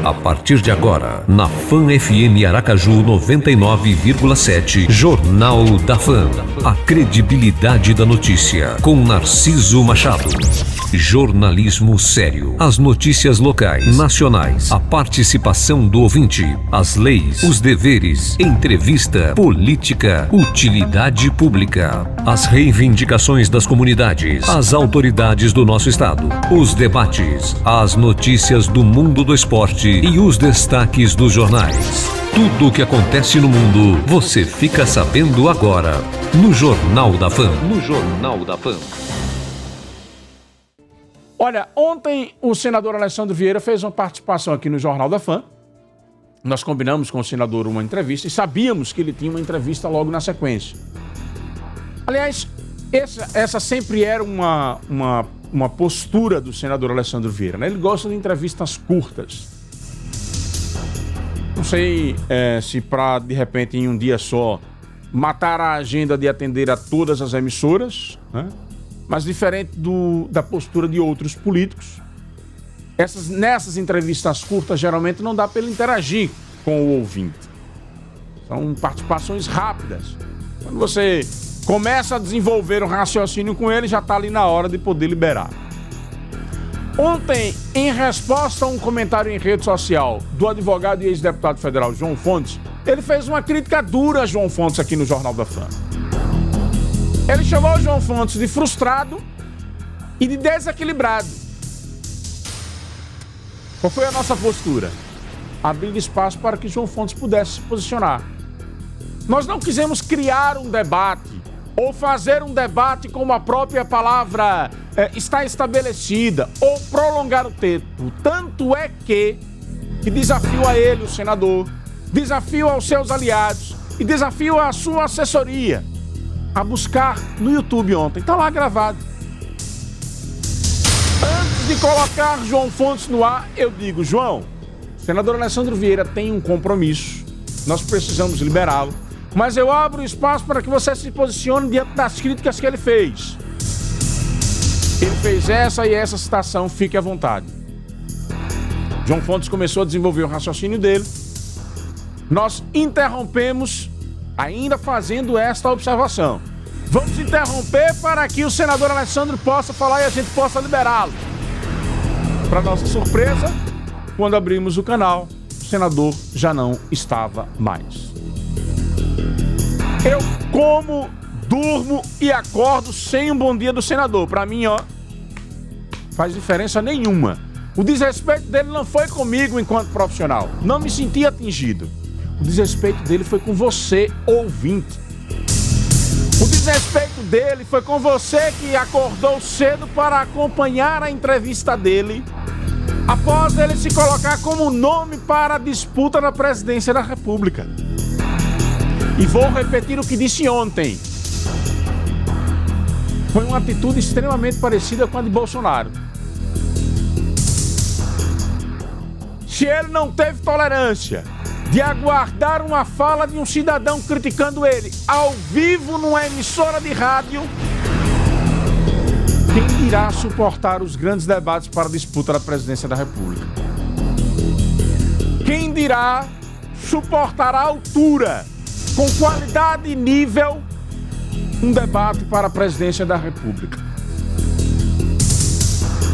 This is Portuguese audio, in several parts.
A partir de agora, na Fã FM Aracaju 99,7, Jornal da Fã. A credibilidade da notícia, com Narciso Machado. Jornalismo sério. As notícias locais, nacionais, a participação do ouvinte, as leis, os deveres, entrevista, política, utilidade pública, as reivindicações das comunidades, as autoridades do nosso estado, os debates, as notícias do mundo do esporte e os destaques dos jornais. Tudo o que acontece no mundo, você fica sabendo agora, no Jornal da Fã. No Jornal da Fã. Olha, ontem o senador Alessandro Vieira fez uma participação aqui no Jornal da Fã. Nós combinamos com o senador uma entrevista e sabíamos que ele tinha uma entrevista logo na sequência. Aliás, essa sempre era uma postura do senador Alessandro Vieira, né? Ele gosta de entrevistas curtas. Não sei se para, de repente, em um dia só, matar a agenda de atender a todas as emissoras, né? Mas diferente da postura de outros políticos, nessas entrevistas curtas, geralmente não dá para ele interagir com o ouvinte. São participações rápidas. Quando você começa a desenvolver um raciocínio com ele, já está ali na hora de poder liberar. Ontem, em resposta a um comentário em rede social do advogado e ex-deputado federal João Fontes, ele fez uma crítica dura a João Fontes aqui no Jornal da Fã. Ele chamou o João Fontes de frustrado e de desequilibrado. Qual foi a nossa postura? Abrir espaço para que João Fontes pudesse se posicionar. Nós não quisemos criar um debate ou fazer um debate como a própria palavra está estabelecida ou prolongar o tempo. Tanto é que desafio a ele, o senador, desafio aos seus aliados e desafio à sua assessoria a buscar no YouTube ontem. Está lá gravado. Antes de colocar João Fontes no ar, eu digo, João, o senador Alessandro Vieira tem um compromisso, nós precisamos liberá-lo, mas eu abro espaço para que você se posicione diante das críticas que ele fez. Ele fez essa e essa citação, fique à vontade. João Fontes começou a desenvolver o raciocínio dele. Nós interrompemos, ainda fazendo esta observação. Vamos interromper para que o senador Alessandro possa falar e a gente possa liberá-lo. Para nossa surpresa, quando abrimos o canal, o senador já não estava mais. Eu como, durmo e acordo sem um bom dia do senador. Para mim, faz diferença nenhuma. O desrespeito dele não foi comigo enquanto profissional. Não me senti atingido. O desrespeito dele foi com você, ouvinte. O desrespeito dele foi com você que acordou cedo para acompanhar a entrevista dele, após ele se colocar como nome para a disputa da presidência da República. E vou repetir o que disse ontem. Foi uma atitude extremamente parecida com a de Bolsonaro. Se ele não teve tolerância de aguardar uma fala de um cidadão criticando ele ao vivo numa emissora de rádio, quem irá suportar os grandes debates para a disputa da presidência da República? Quem dirá suportar à altura, com qualidade e nível, um debate para a presidência da República?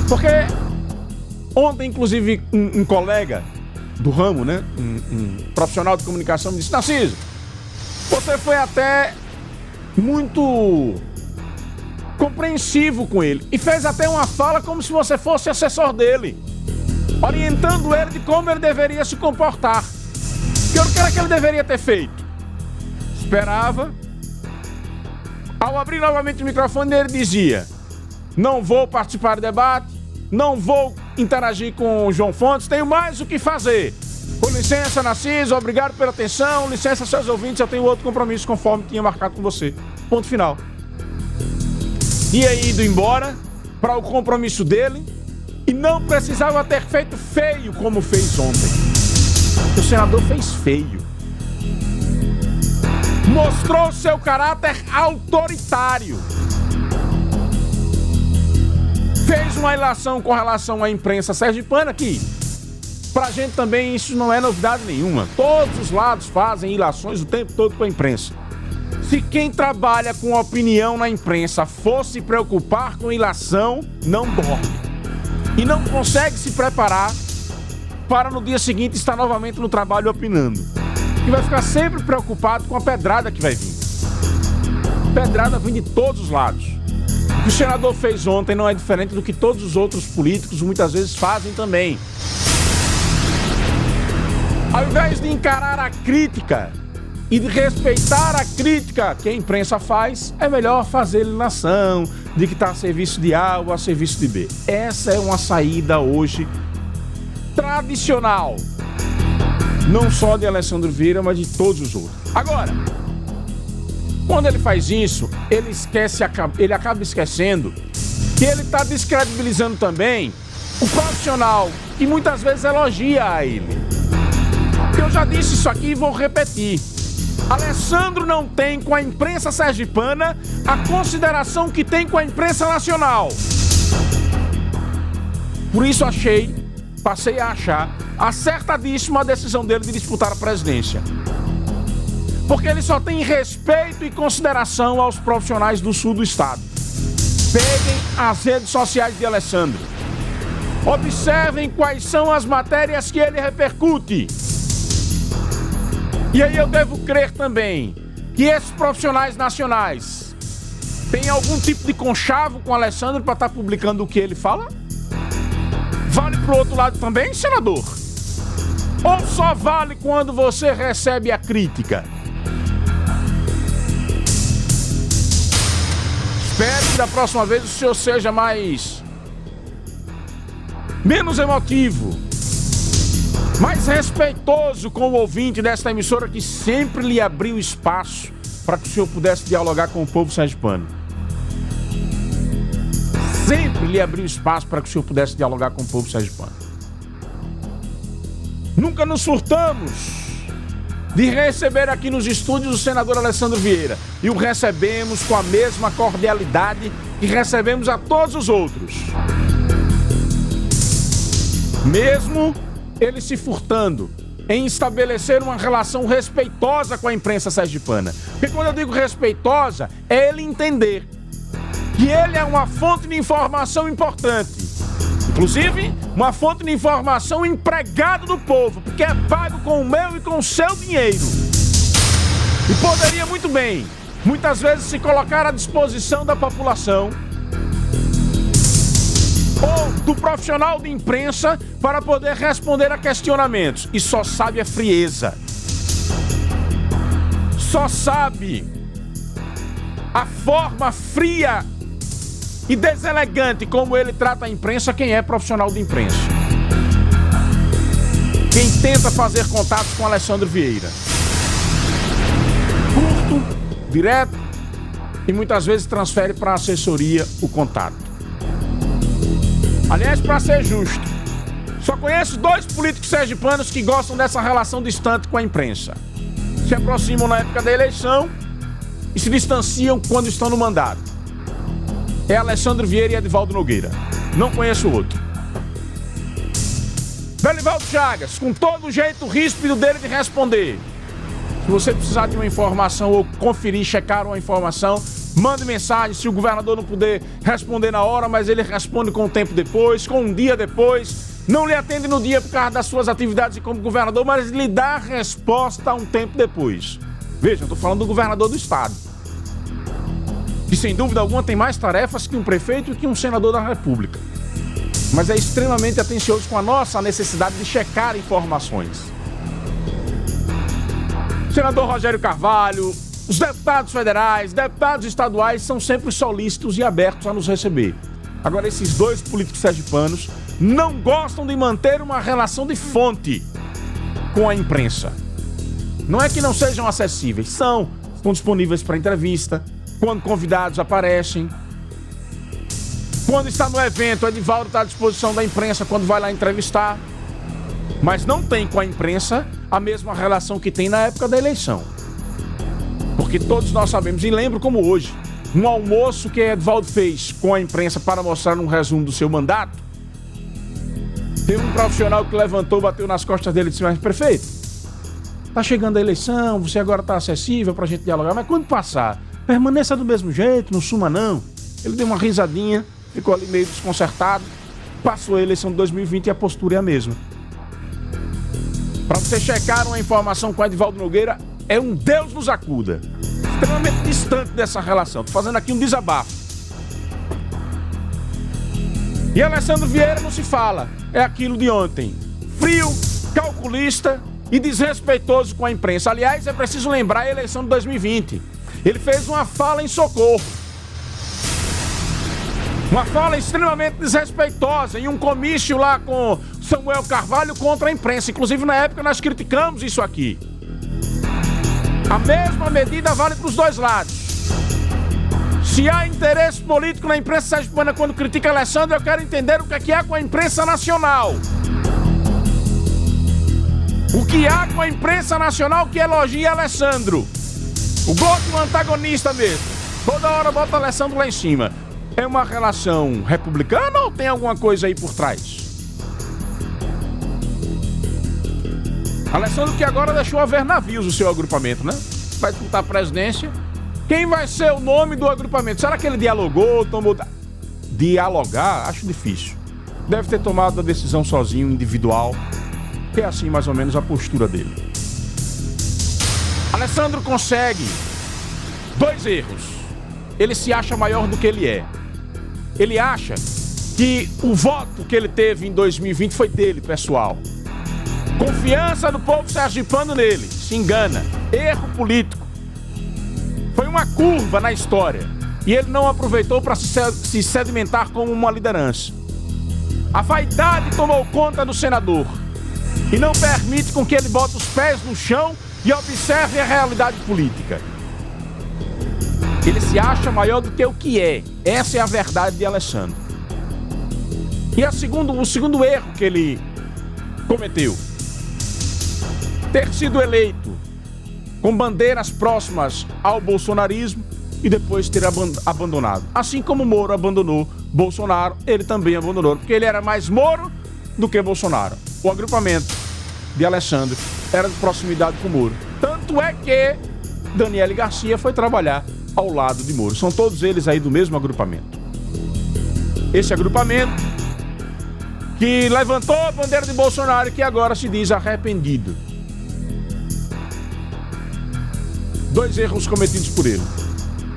Porque ontem, inclusive, um colega do ramo, né, um profissional de comunicação, me disse: Narciso, você foi até muito compreensivo com ele e fez até uma fala como se você fosse assessor dele, orientando ele de como ele deveria se comportar. Que era que ele deveria ter feito? Esperava. Ao abrir novamente o microfone, ele dizia: não vou participar do debate, não vou interagir com o João Fontes, tenho mais o que fazer. Com licença, Narciso, obrigado pela atenção, licença, seus ouvintes, eu tenho outro compromisso conforme tinha marcado com você. Ponto final. Tinha ido embora para o compromisso dele e não precisava ter feito feio como fez ontem. O senador fez feio. Mostrou seu caráter autoritário. Fez uma ilação com relação à imprensa sergipana que Pra gente também isso não é novidade nenhuma. Todos os lados fazem ilações o tempo todo com a imprensa. Se quem trabalha com opinião na imprensa fosse se preocupar com ilação, não dorme. E não consegue se preparar para no dia seguinte estar novamente no trabalho opinando. E vai ficar sempre preocupado com a pedrada que vai vir. Pedrada vem de todos os lados. O que o senador fez ontem não é diferente do que todos os outros políticos muitas vezes fazem também. Ao invés de encarar a crítica e de respeitar a crítica que a imprensa faz, é melhor fazer ilação de que está a serviço de A ou a serviço de B. Essa é uma saída hoje tradicional, não só de Alessandro Vieira, mas de todos os outros. Agora, quando ele faz isso, ele acaba esquecendo que ele está descredibilizando também o profissional que muitas vezes elogia a ele. Eu já disse isso aqui e vou repetir. Alessandro não tem com a imprensa sergipana a consideração que tem com a imprensa nacional. Por isso passei a achar acertadíssima a decisão dele de disputar a presidência. Porque ele só tem respeito e consideração aos profissionais do sul do estado. Peguem as redes sociais de Alessandro. Observem quais são as matérias que ele repercute. E aí eu devo crer também que esses profissionais nacionais têm algum tipo de conchavo com o Alessandro para estar publicando o que ele fala? Vale para o outro lado também, senador? Ou só vale quando você recebe a crítica? Espero que da próxima vez o senhor seja menos emotivo, mais respeitoso com o ouvinte desta emissora que sempre lhe abriu espaço para que o senhor pudesse dialogar com o povo sergipano. Sempre lhe abriu espaço para que o senhor pudesse dialogar com o povo sergipano. Nunca nos furtamos de receber aqui nos estúdios o senador Alessandro Vieira e o recebemos com a mesma cordialidade que recebemos a todos os outros. Mesmo ele se furtando em estabelecer uma relação respeitosa com a imprensa sergipana. Porque quando eu digo respeitosa, é ele entender que ele é uma fonte de informação importante. Inclusive, uma fonte de informação empregado do povo, porque é pago com o meu e com o seu dinheiro. E poderia muito bem, muitas vezes, se colocar à disposição da população ou do profissional de imprensa para poder responder a questionamentos. E só sabe a frieza. Só sabe a forma fria e deselegante como ele trata a imprensa quem é profissional de imprensa. Quem tenta fazer contatos com Alessandro Vieira. Curto, direto e muitas vezes transfere para a assessoria o contato. Aliás, para ser justo, só conheço 2 políticos sergipanos que gostam dessa relação distante com a imprensa. Se aproximam na época da eleição e se distanciam quando estão no mandato. É Alessandro Vieira e Edivaldo Nogueira. Não conheço outro. Belivaldo Chagas, com todo o jeito ríspido dele de responder. Se você precisar de uma informação ou conferir, checar uma informação, mande mensagem. Se o governador não puder responder na hora, mas ele responde com um tempo depois, com um dia depois. Não lhe atende no dia por causa das suas atividades como governador, mas lhe dá a resposta um tempo depois. Veja, eu estou falando do governador do estado, que sem dúvida alguma tem mais tarefas que um prefeito e que um senador da República. Mas é extremamente atencioso com a nossa necessidade de checar informações. Senador Rogério Carvalho, os deputados federais, deputados estaduais são sempre solícitos e abertos a nos receber. Agora, esses 2 políticos sergipanos não gostam de manter uma relação de fonte com a imprensa. Não é que não sejam acessíveis, estão disponíveis para entrevista, quando convidados aparecem. Quando está no evento, o Edivaldo está à disposição da imprensa quando vai lá entrevistar. Mas não tem com a imprensa a mesma relação que tem na época da eleição. Porque todos nós sabemos, e lembro como hoje, um almoço que Edivaldo fez com a imprensa para mostrar um resumo do seu mandato, Teve um profissional que levantou, bateu nas costas dele e disse: mas prefeito, tá chegando a eleição, você agora tá acessível pra gente dialogar, mas quando passar, permaneça do mesmo jeito, não suma não. Ele deu uma risadinha, ficou ali meio desconcertado, passou a eleição de 2020 e a postura é a mesma. Pra você checar uma informação com Edivaldo Nogueira, é um Deus nos acuda. Extremamente distante dessa relação. Tô fazendo aqui um desabafo. E Alessandro Vieira não se fala. É aquilo de ontem. Frio, calculista e desrespeitoso com a imprensa. Aliás, é preciso lembrar a eleição de 2020. Ele fez uma fala em socorro. Uma fala extremamente desrespeitosa em um comício lá com Samuel Carvalho contra a imprensa. Inclusive, na época, nós criticamos isso aqui. A mesma medida vale para os dois lados. Se há interesse político na imprensa sergipana quando critica Alessandro, eu quero entender o que é com a imprensa nacional. O que há com a imprensa nacional que elogia Alessandro? O gosto do antagonista mesmo. Toda hora bota Alessandro lá em cima. É uma relação republicana ou tem alguma coisa aí por trás? Alessandro que agora deixou a ver navios o seu agrupamento, né? Vai disputar a presidência. Quem vai ser o nome do agrupamento? Será que ele dialogou, tomou... Dialogar? Acho difícil. Deve ter tomado a decisão sozinho, individual. Que é assim mais ou menos a postura dele. Alessandro consegue 2 erros. Ele se acha maior do que ele é. Ele acha que o voto que ele teve em 2020 foi dele, pessoal. Confiança do povo sergipano nele. Se engana. Erro político. Foi uma curva na história. E ele não aproveitou para se sedimentar como uma liderança. A vaidade tomou conta do senador. E não permite com que ele bote os pés no chão e observe a realidade política. Ele se acha maior do que o que é. Essa é a verdade de Alessandro. E o segundo erro que ele cometeu: ter sido eleito com bandeiras próximas ao bolsonarismo e depois ter abandonado. Assim como Moro abandonou Bolsonaro, ele também abandonou, porque ele era mais Moro do que Bolsonaro. O agrupamento de Alessandro era de proximidade com Moro. Tanto é que Daniele Garcia foi trabalhar ao lado de Moro. São todos eles aí do mesmo agrupamento. Esse agrupamento que levantou a bandeira de Bolsonaro e que agora se diz arrependido. 2 erros cometidos por ele.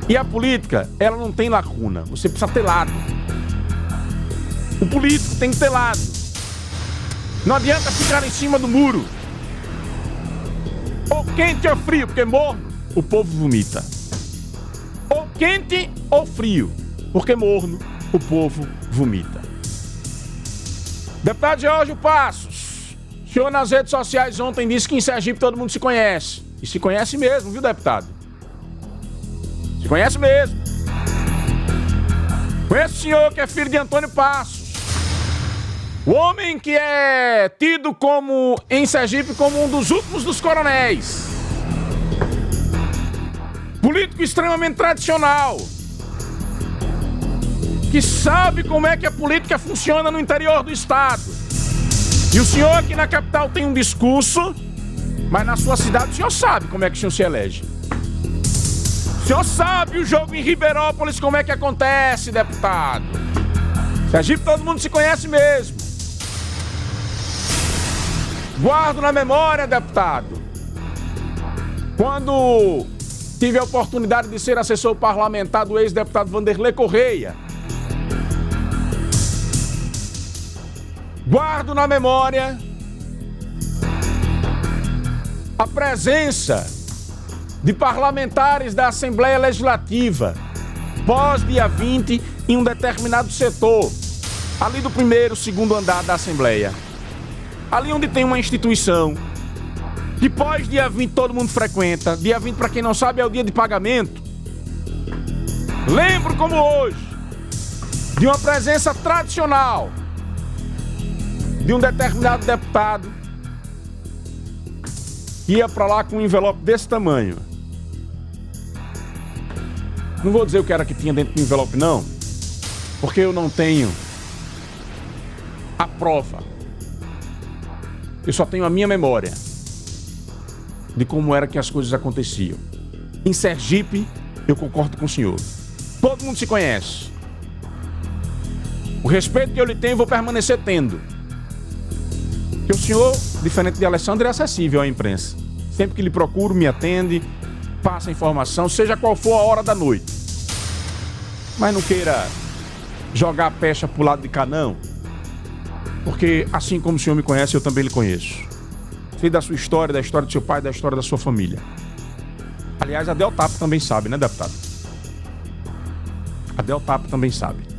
E a política, ela não tem lacuna. Você precisa ter lado. O político tem que ter lado. Não adianta ficar em cima do muro. Ou quente ou frio, porque morno, o povo vomita. Ou quente ou frio, porque morno, o povo vomita. Deputado Geórgio Passos, o senhor nas redes sociais ontem disse que em Sergipe todo mundo se conhece. E se conhece mesmo, viu, deputado? Se conhece mesmo. Conhece o senhor que é filho de Antônio Passos. O homem que é tido como, em Sergipe, como um dos últimos dos coronéis. Político extremamente tradicional. Que sabe como é que a política funciona no interior do estado. E o senhor aqui na capital tem um discurso, mas na sua cidade o senhor sabe como é que o senhor se elege. O senhor sabe o jogo em Ribeirópolis como é que acontece, deputado. Sergipe todo mundo se conhece mesmo. Guardo na memória, deputado, quando tive a oportunidade de ser assessor parlamentar do ex-deputado Vanderlei Correia. Guardo na memória a presença de parlamentares da Assembleia Legislativa pós-dia 20 em um determinado setor, ali do 1º, 2º andar da Assembleia. Ali onde tem uma instituição que pós-dia 20 todo mundo frequenta. Dia 20, para quem não sabe, é o dia de pagamento. Lembro como hoje de uma presença tradicional de um determinado deputado que ia para lá com um envelope desse tamanho. Não vou dizer o que era que tinha dentro do envelope, não, porque eu não tenho a prova. Eu só tenho a minha memória de como era que as coisas aconteciam. Em Sergipe, eu concordo com o senhor. Todo mundo se conhece. O respeito que eu lhe tenho, vou permanecer tendo. Porque o senhor, diferente de Alessandro, é acessível à imprensa. Sempre que lhe procuro, me atende, passa informação, seja qual for a hora da noite. Mas não queira jogar a pecha pro lado de cá, não. Porque assim como o senhor me conhece, eu também lhe conheço. Sei da sua história, da história do seu pai, da história da sua família. Aliás, a Deltapo também sabe, né, deputado? A Deltapo também sabe.